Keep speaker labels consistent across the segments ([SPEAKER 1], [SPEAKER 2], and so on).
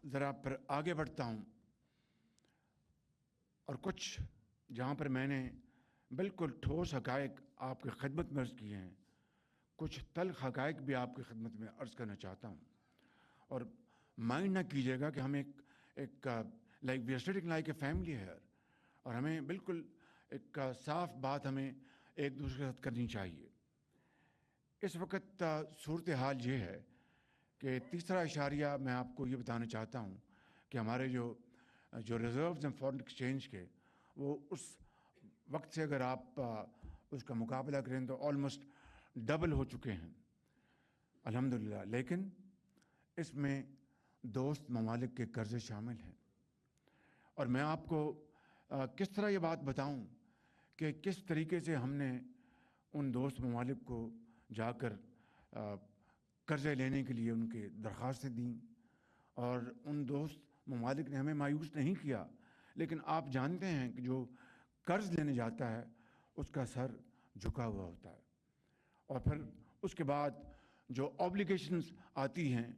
[SPEAKER 1] ذرا پر آگے بڑھتا ہوں اور کچھ جہاں پر میں نے بالکل ٹھوس حقائق آپ کی خدمت میں عرض کیے ہیں، کچھ تلخ حقائق بھی آپ کی خدمت میں عرض کرنا چاہتا ہوں. اور مائنڈ نہ کیجیے گا کہ ہم ایک like we are sitting like a family ہے، اور ہمیں بالکل ایک صاف بات ہمیں ایک دوسرے کے ساتھ کرنی چاہیے. اس وقت صورتحال یہ ہے کہ تیسرا اشاریہ میں آپ کو یہ بتانا چاہتا ہوں کہ ہمارے جو ریزروز ہیں فارن ایکسچینج کے، وہ اس وقت سے اگر آپ اس کا مقابلہ کریں تو آلموسٹ ڈبل ہو چکے ہیں الحمدللہ. لیکن اس میں دوست ممالک کے قرضے شامل ہیں، اور میں آپ کو کس طرح یہ بات بتاؤں کہ کس طریقے سے ہم نے ان دوست ممالک کو جا کر قرضے لینے کے لیے ان کے درخواستیں دیں، اور ان دوست ممالک نے ہمیں مایوس نہیں کیا. لیکن آپ جانتے ہیں کہ جو قرض لینے جاتا ہے اس کا سر جھکا ہوا ہوتا ہے، اور پھر اس کے بعد جو آبلیگیشنز آتی ہیں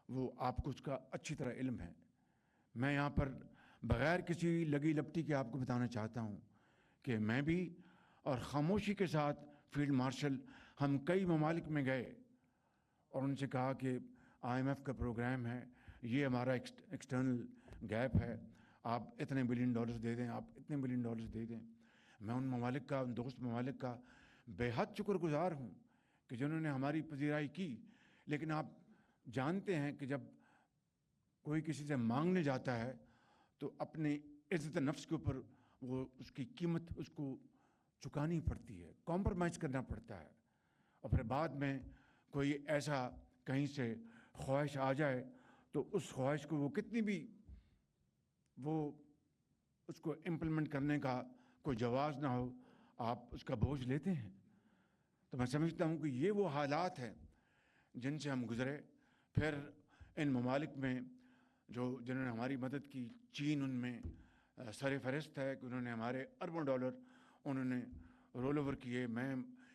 [SPEAKER 1] وہ آپ کو اس کا اچھی طرح علم ہے. میں یہاں پر بغیر کسی لگی لپٹی کے آپ کو بتانا چاہتا ہوں کہ میں بھی اور خاموشی کے ساتھ فیلڈ مارشل ہم کئی ممالک میں گئے اور ان سے کہا کہ IMF کا پروگرام ہے، یہ ہمارا ایکسٹرنل گیپ ہے، آپ اتنے بلین ڈالرز دے دیں، آپ اتنے بلین ڈالرز دے دیں. میں ان ممالک کا، ان دوست ممالک کا بے حد شکر گزار ہوں کہ جنہوں نے ہماری پذیرائی کی. لیکن آپ جانتے ہیں کہ جب کوئی کسی سے مانگنے جاتا ہے تو اپنی عزت نفس کے اوپر وہ اس کی قیمت اس کو چکانی پڑتی ہے، کمپرومائز کرنا پڑتا ہے. اور پھر بعد میں کوئی ایسا کہیں سے خواہش آ جائے تو اس خواہش کو وہ کتنی بھی وہ اس کو امپلیمنٹ کرنے کا کوئی جواز نہ ہو، آپ اس کا بوجھ لیتے ہیں. تو میں سمجھتا ہوں کہ یہ وہ حالات ہیں جن سے ہم گزرے. پھر ان ممالک میں جنہوں نے ہماری مدد کی، چین ان میں سر فہرست ہے کہ انہوں نے ہمارے اربوں ڈالر انہوں نے رول اوور کیے. میں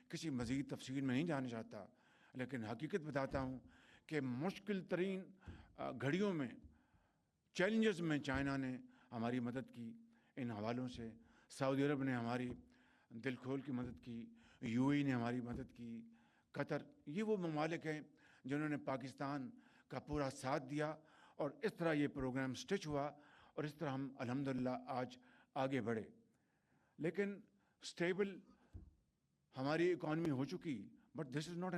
[SPEAKER 1] کسی مزید تفصیل میں نہیں جانا چاہتا، لیکن حقیقت بتاتا ہوں کہ مشکل ترین گھڑیوں میں، چیلنجز میں چائنا نے ہماری مدد کی ان حوالوں سے. سعودی عرب نے ہماری دل کھول کی مدد کی، UAE نے ہماری مدد کی، قطر. یہ وہ ممالک ہیں جنہوں نے پاکستان کا پورا ساتھ دیا، اور اس طرح یہ پروگرام سٹچ ہوا، اور اس طرح ہم الحمدللہ آج آگے بڑھے. لیکن سٹیبل ہماری اکانومی ہو چکی، بٹ دس از ناٹ